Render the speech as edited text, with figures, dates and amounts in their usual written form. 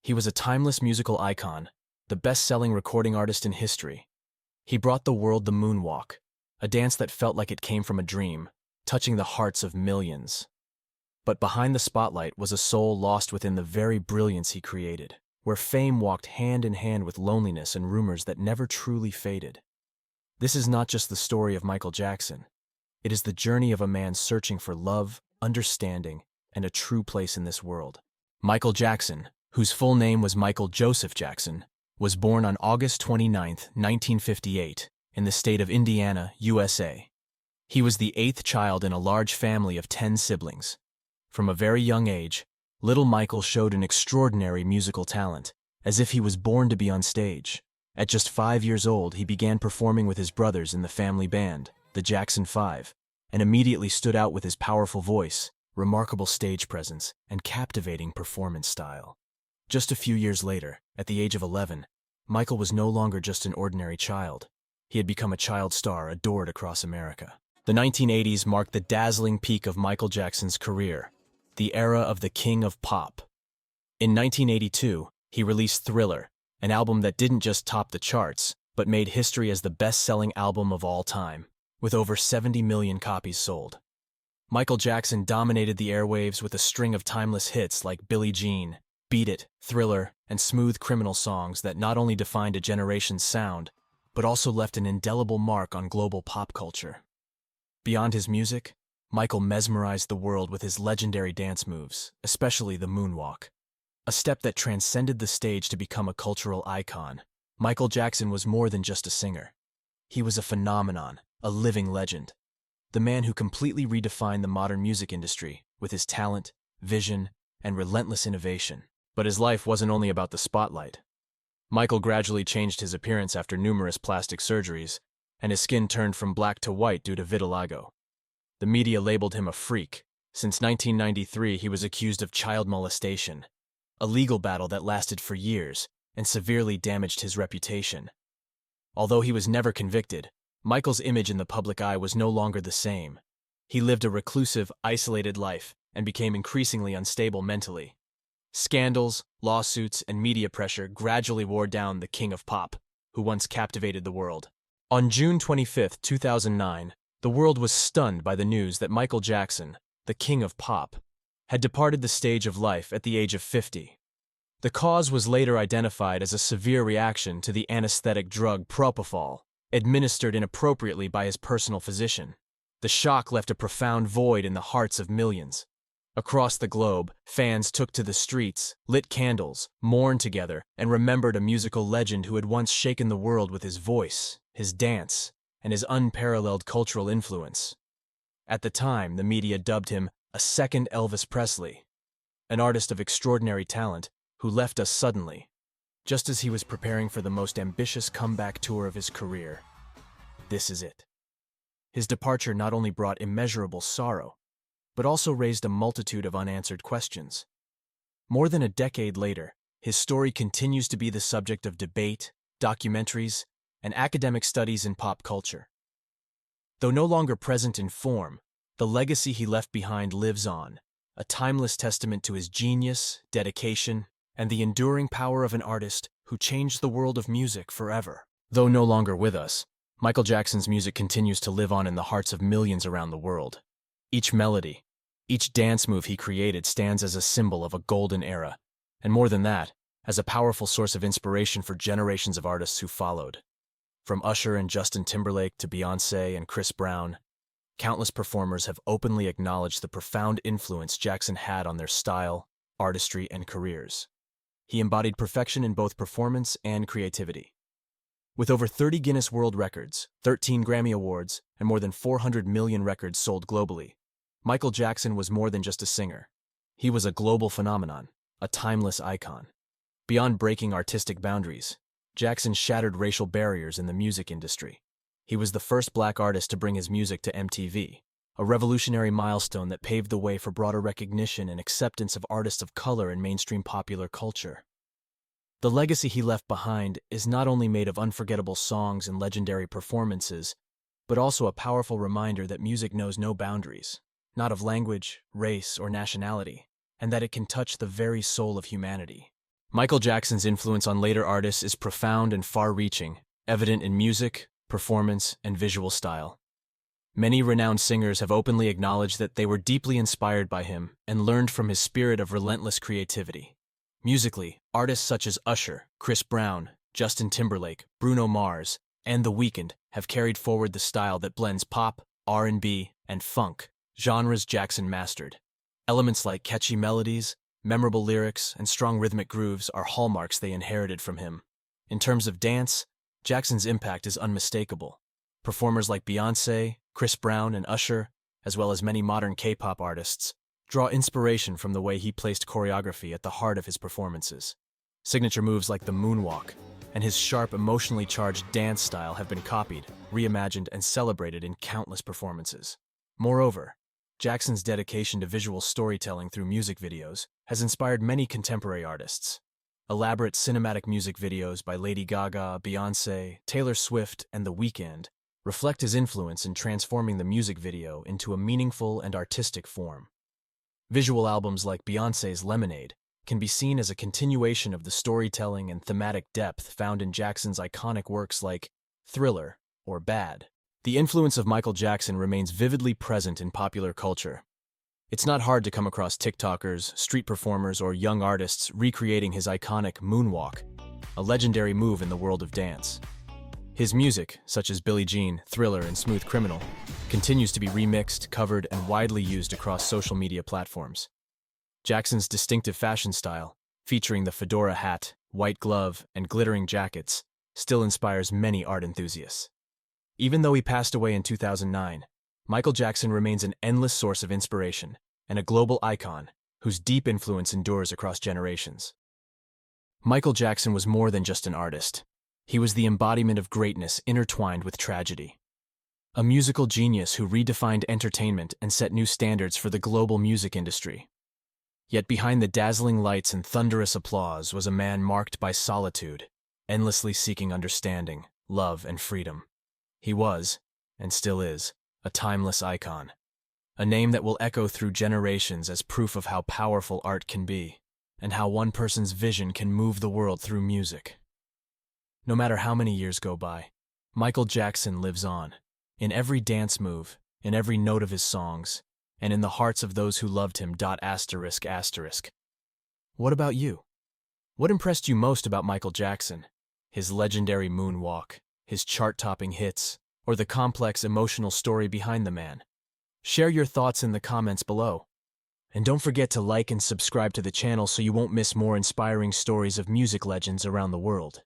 He was a timeless musical icon, the best-selling recording artist in history. He brought the world the moonwalk, a dance that felt like it came from a dream, touching the hearts of millions. But behind the spotlight was a soul lost within the very brilliance he created, where fame walked hand in hand with loneliness and rumors that never truly faded. This is not just the story of Michael Jackson. It is the journey of a man searching for love, understanding, and a true place in this world. Michael Jackson, whose full name was Michael Joseph Jackson, was born on August 29, 1958, in the state of Indiana, USA. He was the eighth child in a large family of 10 siblings. From a very young age, little Michael showed an extraordinary musical talent, as if he was born to be on stage. At just 5 years old, he began performing with his brothers in the family band, the Jackson 5, and immediately stood out with his powerful voice, remarkable stage presence, and captivating performance style. Just a few years later, at the age of 11, Michael was no longer just an ordinary child. He had become a child star adored across America. The 1980s marked the dazzling peak of Michael Jackson's career, the era of the King of Pop. In 1982, he released Thriller, an album that didn't just top the charts, but made history as the best-selling album of all time, with over 70 million copies sold. Michael Jackson dominated the airwaves with a string of timeless hits like Billie Jean, Beat It, Thriller, and Smooth Criminal songs that not only defined a generation's sound, but also left an indelible mark on global pop culture. Beyond his music, Michael mesmerized the world with his legendary dance moves, especially the moonwalk. A step that transcended the stage to become a cultural icon. Michael Jackson was more than just a singer. He was a phenomenon, a living legend. The man who completely redefined the modern music industry with his talent, vision, and relentless innovation. But his life wasn't only about the spotlight. Michael gradually changed his appearance after numerous plastic surgeries, and his skin turned from black to white due to vitiligo. The media labeled him a freak. Since 1993, he was accused of child molestation, a legal battle that lasted for years and severely damaged his reputation. Although he was never convicted, Michael's image in the public eye was no longer the same. He lived a reclusive, isolated life and became increasingly unstable mentally. Scandals, lawsuits, and media pressure gradually wore down the King of Pop, who once captivated the world. On June 25, 2009, the world was stunned by the news that Michael Jackson, the King of Pop, had departed the stage of life at the age of 50. The cause was later identified as a severe reaction to the anesthetic drug propofol, administered inappropriately by his personal physician. The shock left a profound void in the hearts of millions. Across the globe, fans took to the streets, lit candles, mourned together, and remembered a musical legend who had once shaken the world with his voice, his dance, and his unparalleled cultural influence. At the time, the media dubbed him a second Elvis Presley, an artist of extraordinary talent who left us suddenly, just as he was preparing for the most ambitious comeback tour of his career. This is it. His departure not only brought immeasurable sorrow, but also raised a multitude of unanswered questions. More than a decade later, his story continues to be the subject of debate, documentaries, and academic studies in pop culture. Though no longer present in form, the legacy he left behind lives on, a timeless testament to his genius, dedication, and the enduring power of an artist who changed the world of music forever. Though no longer with us, Michael Jackson's music continues to live on in the hearts of millions around the world. Each melody, each dance move he created stands as a symbol of a golden era, and more than that, as a powerful source of inspiration for generations of artists who followed. From Usher and Justin Timberlake to Beyoncé and Chris Brown, countless performers have openly acknowledged the profound influence Jackson had on their style, artistry, and careers. He embodied perfection in both performance and creativity. With over 30 Guinness World Records, 13 Grammy Awards, and more than 400 million records sold globally, Michael Jackson was more than just a singer. He was a global phenomenon, a timeless icon. Beyond breaking artistic boundaries, Jackson shattered racial barriers in the music industry. He was the first black artist to bring his music to MTV, a revolutionary milestone that paved the way for broader recognition and acceptance of artists of color in mainstream popular culture. The legacy he left behind is not only made of unforgettable songs and legendary performances, but also a powerful reminder that music knows no boundaries, not of language, race, or nationality, and that it can touch the very soul of humanity. Michael Jackson's influence on later artists is profound and far-reaching, evident in music, performance, and visual style. Many renowned singers have openly acknowledged that they were deeply inspired by him and learned from his spirit of relentless creativity. Musically, artists such as Usher, Chris Brown, Justin Timberlake, Bruno Mars, and The Weeknd have carried forward the style that blends pop, R&B, and funk, genres Jackson mastered. Elements like catchy melodies, memorable lyrics, and strong rhythmic grooves are hallmarks they inherited from him. In terms of dance, Jackson's impact is unmistakable. Performers like Beyoncé, Chris Brown, and Usher, as well as many modern K-pop artists, draw inspiration from the way he placed choreography at the heart of his performances. Signature moves like the moonwalk and his sharp, emotionally charged dance style have been copied, reimagined, and celebrated in countless performances. Moreover, Jackson's dedication to visual storytelling through music videos has inspired many contemporary artists. Elaborate cinematic music videos by Lady Gaga, Beyoncé, Taylor Swift, and The Weeknd reflect his influence in transforming the music video into a meaningful and artistic form. Visual albums like Beyoncé's Lemonade can be seen as a continuation of the storytelling and thematic depth found in Jackson's iconic works like Thriller or Bad. The influence of Michael Jackson remains vividly present in popular culture. It's not hard to come across TikTokers, street performers, or young artists recreating his iconic moonwalk, a legendary move in the world of dance. His music, such as Billie Jean, Thriller, and Smooth Criminal, continues to be remixed, covered, and widely used across social media platforms. Jackson's distinctive fashion style, featuring the fedora hat, white glove, and glittering jackets, still inspires many art enthusiasts. Even though he passed away in 2009, Michael Jackson remains an endless source of inspiration and a global icon whose deep influence endures across generations. Michael Jackson was more than just an artist. He was the embodiment of greatness intertwined with tragedy. A musical genius who redefined entertainment and set new standards for the global music industry. Yet behind the dazzling lights and thunderous applause was a man marked by solitude, endlessly seeking understanding, love, and freedom. He was, and still is, a timeless icon. A name that will echo through generations as proof of how powerful art can be, and how one person's vision can move the world through music. No matter how many years go by, Michael Jackson lives on, in every dance move, in every note of his songs, and in the hearts of those who loved him. ****. What about you? What impressed you most about Michael Jackson? His legendary moonwalk, his chart-topping hits, or the complex emotional story behind the man? Share your thoughts in the comments below. And don't forget to like and subscribe to the channel so you won't miss more inspiring stories of music legends around the world.